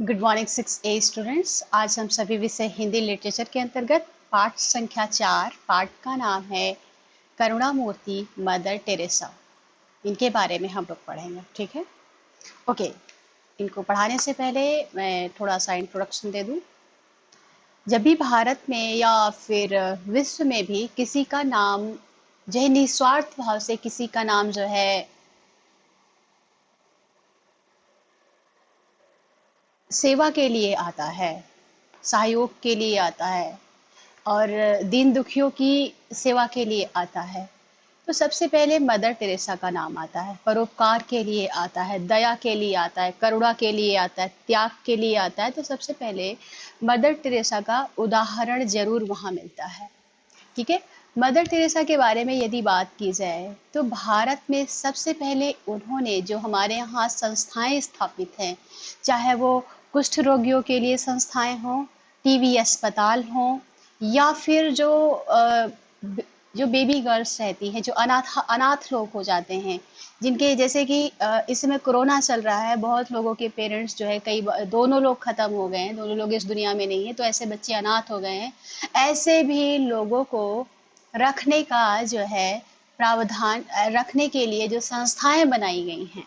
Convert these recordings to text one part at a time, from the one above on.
Good morning 6A students. आज हम सभी विषय हिंदी लिटरेचर के अंतर्गत पाठ संख्या 4 पाठ का नाम है करुणामूर्ति मदर टेरेसा। इनके बारे में हम लोग पढ़ेंगे, ठीक है? ओके, इनको पढ़ाने से पहले मैं थोड़ा सा इंट्रोडक्शन दे दूं। जब भी भारत में या फिर विश्व में भी किसी का नाम जो है निस्वार्थ भाव से किसी का नाम जो है सेवा के लिए आता है, सहयोग के लिए आता है और दीन दुखियों की सेवा के लिए आता है, तो सबसे पहले मदर टेरेसा का नाम आता है। परोपकार के लिए आता है, दया के लिए आता है, करुणा के लिए आता है, त्याग के लिए आता है। तो सबसे पहले मदर टेरेसा का उदाहरण जरूर वहाँ मिलता है, ठीक है? मदर टेरेसा के बारे में यदि बात की जाए तो भारत में सबसे पहले उन्होंने जो हमारे यहाँ संस्थाएं स्थापित हैं, चाहे वो कुष्ठ रोगियों के लिए संस्थाएं हों, टीबी अस्पताल हों, या फिर जो बेबी गर्ल्स रहती हैं, जो अनाथ अनाथ लोग हो जाते हैं, जिनके जैसे कि इस समय कोरोना चल रहा है, बहुत लोगों के पेरेंट्स जो है दोनों लोग खत्म हो गए हैं, दोनों लोग इस दुनिया में नहीं है, तो ऐसे बच्चे अनाथ हो गए हैं। ऐसे भी लोगों को रखने का जो है प्रावधान, रखने के लिए जो संस्थाएं बनाई गई हैं,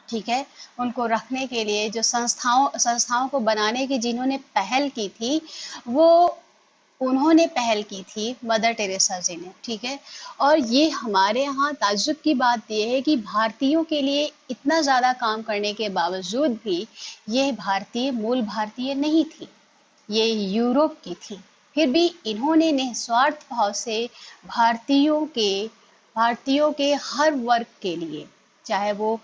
ठीक है, उनको रखने के लिए जो संस्थाओं को बनाने की जिन्होंने पहल की थी, वो उन्होंने पहल की थी मदर टेरेसा जी ने, ठीक है? और ये हमारे यहाँ ताज्जुब की बात ये है कि भारतीयों के लिए इतना ज़्यादा काम करने के बावजूद भी ये मूल भारतीय नहीं थी, ये यूरोप की थी। फिर भी इन्होंने निस्वार्थ भाव से भारतीयों के हर वर्ग के लिए, चाहे वो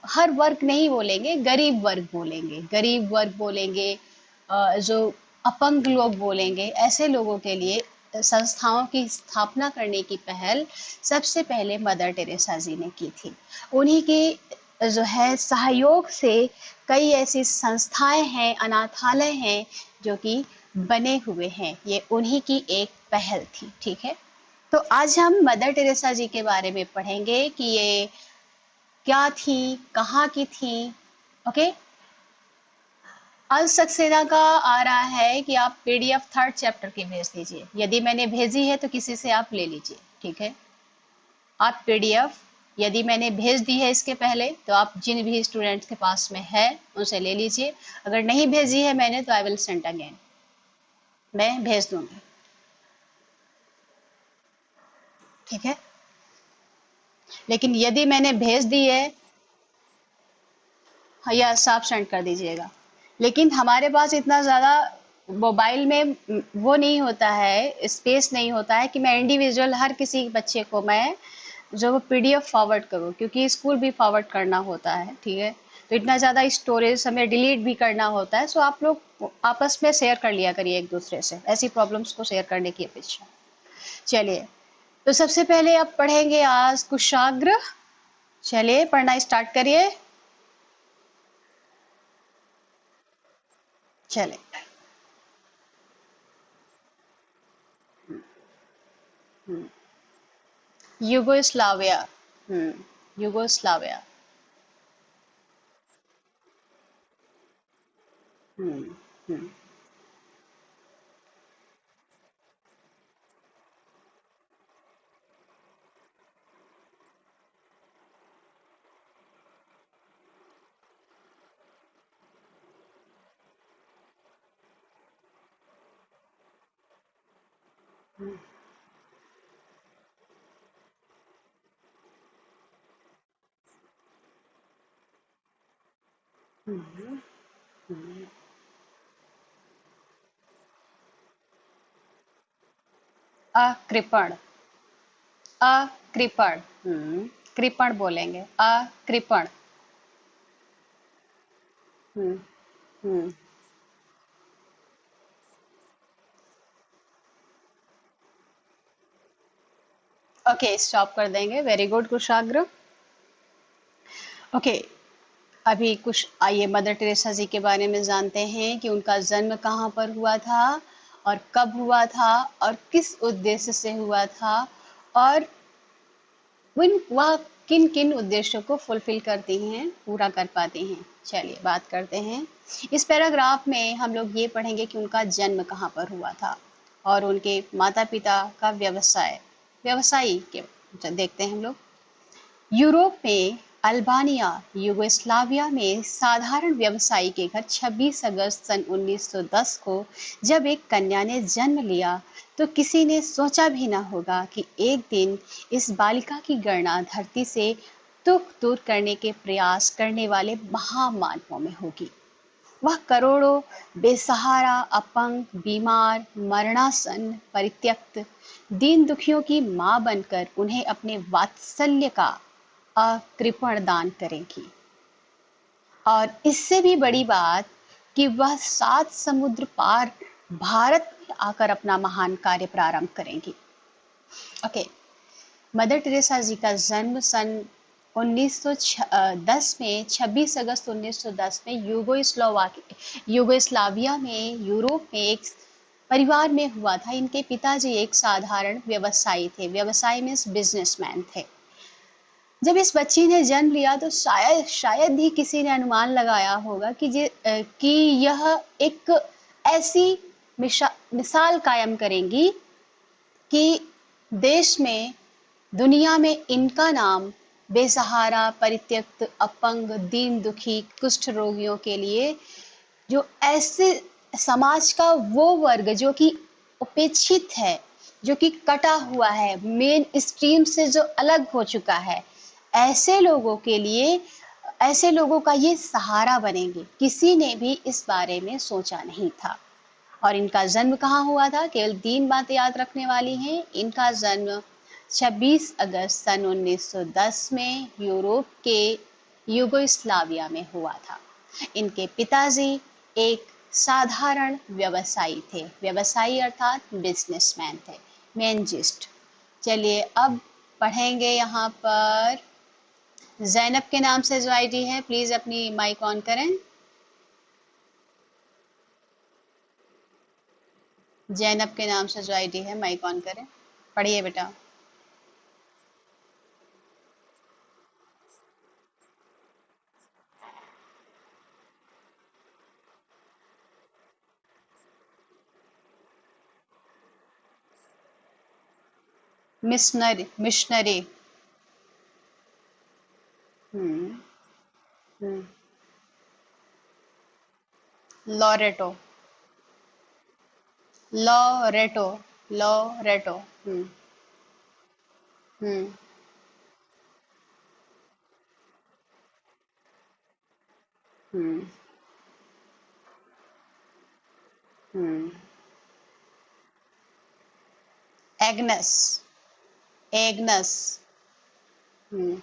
हर वर्ग नहीं बोलेंगे, गरीब वर्ग बोलेंगे, गरीब वर्ग बोलेंगे, जो अपंग लोग बोलेंगे, ऐसे लोगों के लिए संस्थाओं की स्थापना करने की पहल सबसे पहले मदर टेरेसा जी ने की थी। उन्हीं के जो है सहयोग से कई ऐसी संस्थाएं हैं, अनाथालय हैं जो कि बने हुए हैं। ये उन्हीं की एक पहल थी, ठीक है? तो आज हम मदर टेरेसा जी के बारे में पढ़ेंगे कि ये क्या थी, कहाँ की थी। ओके, अल सक्सेना का आ रहा है कि आप पीडीएफ 3rd चैप्टर की भेज दीजिए। यदि मैंने भेजी है तो किसी से आप ले लीजिए, ठीक है? आप पीडीएफ यदि मैंने भेज दी है इसके पहले, तो आप जिन भी स्टूडेंट्स के पास में है उनसे ले लीजिए। अगर नहीं भेजी है मैंने तो आई विल सेंड अगेन, मैं भेज दूंगी, ठीक है? लेकिन यदि मैंने भेज दी है, हाँ, या आप सेंड कर दीजिएगा। लेकिन हमारे पास इतना ज़्यादा मोबाइल में वो नहीं होता है, स्पेस नहीं होता है कि मैं इंडिविजुअल हर किसी बच्चे को मैं जो वो पीडीएफ फॉरवर्ड करूँ, क्योंकि स्कूल भी फॉरवर्ड करना होता है, ठीक है? तो इतना ज़्यादा स्टोरेज हमें डिलीट भी करना होता है। सो आप लोग आपस में शेयर कर लिया करिए एक दूसरे से, ऐसी प्रॉब्लम्स को शेयर करने की अपेक्षा। चलिए, तो सबसे पहले आप पढ़ेंगे आज कुशाग्र। चलिए पढ़ना स्टार्ट करिए। चले, युगोस्लाविया। युगोस्लाविया। हम्म हम्म अकृपण। अकृपण। कृपण बोलेंगे, अकृपण। हम्म हम्म ओके, स्टॉप कर देंगे। वेरी गुड कुशाग्र। ओके, अभी कुछ आइए मदर टेरेसा जी के बारे में जानते हैं कि उनका जन्म कहाँ पर हुआ था और कब हुआ था और किस उद्देश्य से हुआ था, और वह किन किन उद्देश्यों को फुलफिल करती हैं, पूरा कर पाती हैं। चलिए बात करते हैं। इस पैराग्राफ में हम लोग ये पढ़ेंगे कि उनका जन्म कहाँ पर हुआ था और उनके माता पिता का व्यवसायी के देखते हैं हम लोग। यूरोप में अल्बानिया यूगोस्लाविया में साधारण व्यवसायी के घर 26 अगस्त सन 1910 को जब एक कन्या ने जन्म लिया तो किसी ने सोचा भी न होगा कि एक दिन इस बालिका की गणना धरती से दुख दूर करने के प्रयास करने वाले महामानवों में होगी। वह करोड़ों बेसहारा, अपंग, बीमार, मरणासन, परित्यक्त, दीन दुखियों की मां बनकर उन्हें अपने वात्सल्य का अकृपण दान करेगी। और इससे भी बड़ी बात कि वह 7 समुद्र पार भारत में आकर अपना महान कार्य प्रारंभ करेंगी। ओके, मदर टेरेसा जी का जन्म सन 1910 में 26 अगस्त 1910 में यूगोस्लाविया में यूरोप में एक परिवार में हुआ था। इनके पिताजी एक साधारण व्यवसायी थे। व्यवसाय में बिजनेसमैन थे। जब इस बच्ची ने जन्म लिया तो शायद ही किसी ने अनुमान लगाया होगा कि यह एक ऐसी मिसाल कायम करेंगी कि देश में, दुनिया में इनका नाम बेसहारा, परित्यक्त, अपंग, दीन दुखी, कुष्ठ रोगियों के लिए, जो ऐसे समाज का वो वर्ग जो कि उपेक्षित है, जो कि कटा हुआ है, मेन स्ट्रीम से जो अलग हो चुका है, ऐसे लोगों के लिए, ऐसे लोगों का ये सहारा बनेंगे। किसी ने भी इस बारे में सोचा नहीं था। और इनका जन्म कहाँ हुआ था, केवल 3 बातें याद रखने वाली हैं। इनका जन्म 26 अगस्त सन 1910 में यूरोप के यूगोस्लाविया में हुआ था। इनके पिताजी एक साधारण व्यवसायी थे। व्यवसायी अर्थात बिजनेसमैन थे, मेन जिस्ट। चलिए अब पढ़ेंगे यहाँ पर जैनब के नाम से जो आईडी है, प्लीज अपनी माइक ऑन करें। जैनब के नाम से जो आईडी है, माइक ऑन करें। पढ़िए बेटा। मिशनरी। हम्म। हम्म। लॉरेटो। लॉरेटो। लॉरेटो। हम्म। हम्म। हम्म। हम्म। एग्नस। एग्नस। हम्म।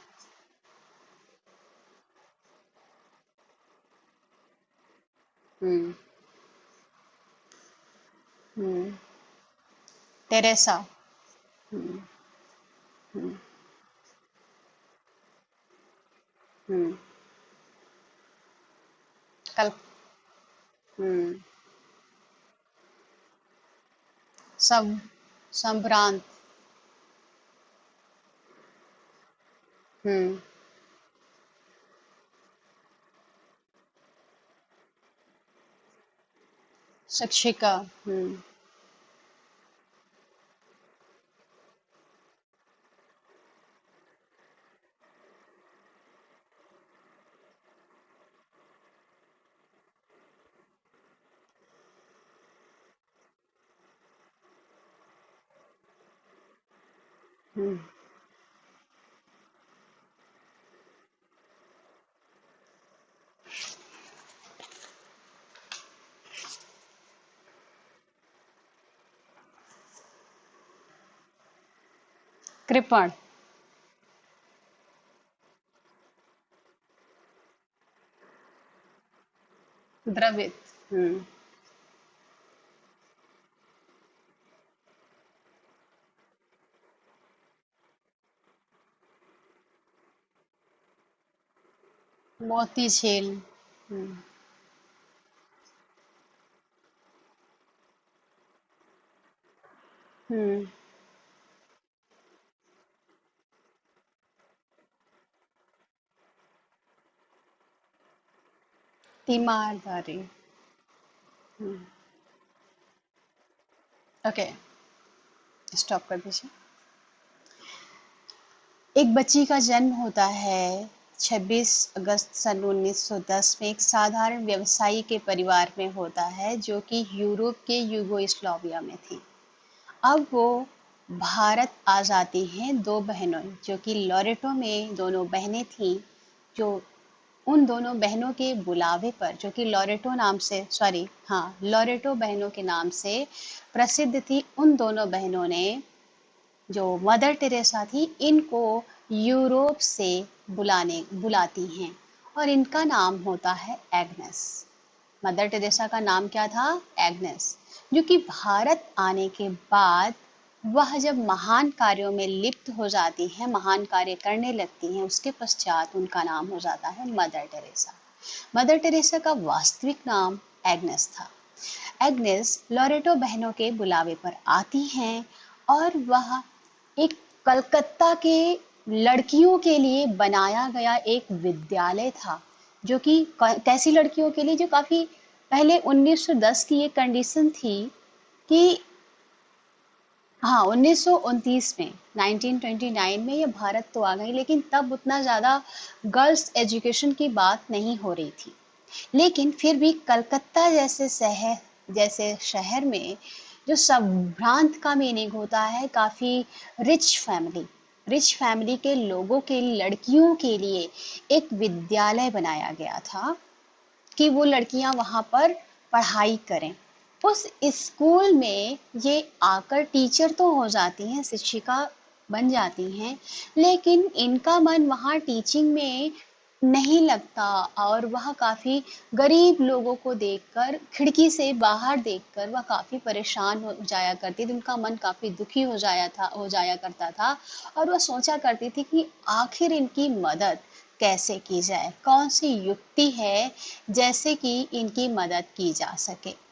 हम्म। हम्म। टेरेसा। हम्म। हम्म। हम्म। कल। हम्म। सम संभ्रांत। हम्म। शिक्षिका। हम्म। हम्म। कृपण। द्रवित। हम्म। मोती झील। हम्म। हम्म। तीमारदारी। ओके, स्टॉप कर दीजिए। एक बच्ची का जन्म होता है 26 अगस्त सन 1910 में एक साधारण व्यवसायी के परिवार में होता है जो कि यूरोप के यूगोस्लाविया में थी। अब वो भारत आ जाती हैं दो बहनों जो कि लॉरेटो में दोनों बहनें थीं, जो उन दोनों बहनों के बुलावे पर, जो कि लॉरेटो नाम से, सॉरी हाँ, लॉरेटो बहनों के नाम से प्रसिद्ध थी, उन दोनों बहनों ने, जो मदर टेरेसा थी, इनको यूरोप से बुलाती हैं और इनका नाम होता है एग्नेस। मदर टेरेसा का नाम क्या था? एग्नेस। जो कि भारत आने के बाद वह जब महान कार्यों में लिप्त हो जाती हैं, महान कार्य करने लगती हैं, उसके पश्चात उनका नाम हो जाता है मदर टेरेसा। मदर टेरेसा का वास्तविक नाम एग्नेस था। एग्नेस लॉरेटो बहनों के बुलावे पर आती हैं और वह एक कलकत्ता के लड़कियों के लिए बनाया गया एक विद्यालय था, जो कि कैसी लड़कियों के लिए, जो काफी पहले 1910 की ये कंडीशन थी कि हाँ, 1929 में, 1929 में ये भारत तो आ गई, लेकिन तब उतना ज्यादा गर्ल्स एजुकेशन की बात नहीं हो रही थी। लेकिन फिर भी कलकत्ता जैसे शहर में जो संभ्रांत का मीनिंग होता है काफी रिच फैमिली के लोगों के, लड़कियों के लिए एक विद्यालय बनाया गया था कि वो लड़कियां वहां पर पढ़ाई करें। उस स्कूल में ये आकर टीचर तो हो जाती हैं, शिक्षिका बन जाती हैं, लेकिन इनका मन वहाँ टीचिंग में नहीं लगता और वह काफी गरीब लोगों को देखकर, खिड़की से बाहर देखकर वह काफी परेशान हो जाया करती थी। उनका मन काफी दुखी हो जाया करता था और वह सोचा करती थी कि आखिर इनकी मदद कैसे की जाए, कौन सी युक्ति है जैसे कि इनकी मदद की जा सके।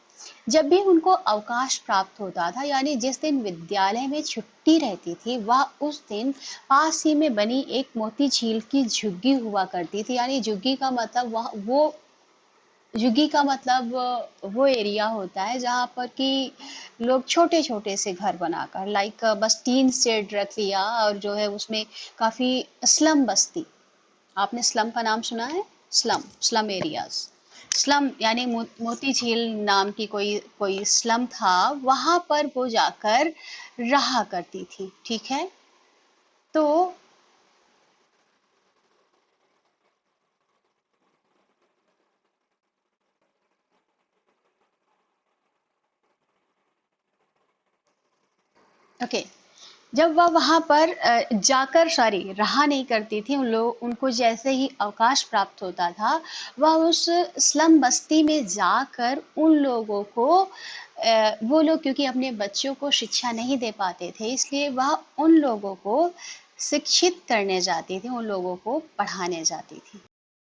जब भी उनको अवकाश प्राप्त होता था, यानी जिस दिन विद्यालय में छुट्टी रहती थी, वह उस दिन पास ही में बनी एक मोती झील की झुग्गी हुआ करती थी। यानी झुग्गी का मतलब वह वो झुग्गी का मतलब वो एरिया होता है जहाँ पर कि लोग छोटे छोटे से घर बनाकर, लाइक बस टीन शेड रख लिया, और जो है उसमें काफी स्लम बस्ती, आपने स्लम का नाम सुना है? स्लम एरियाज, स्लम यानी मोती झील नाम की कोई कोई स्लम था, वहां पर वो जाकर रहा करती थी। ठीक है, तो ओके, जब वह वहां पर जाकर, सॉरी, रहा नहीं करती थी, उनको जैसे ही अवकाश प्राप्त होता था, वह उस स्लम बस्ती में जाकर उन लोगों को, वो लोग क्योंकि अपने बच्चों को शिक्षा नहीं दे पाते थे, इसलिए वह उन लोगों को शिक्षित करने जाती थी, उन लोगों को पढ़ाने जाती थी।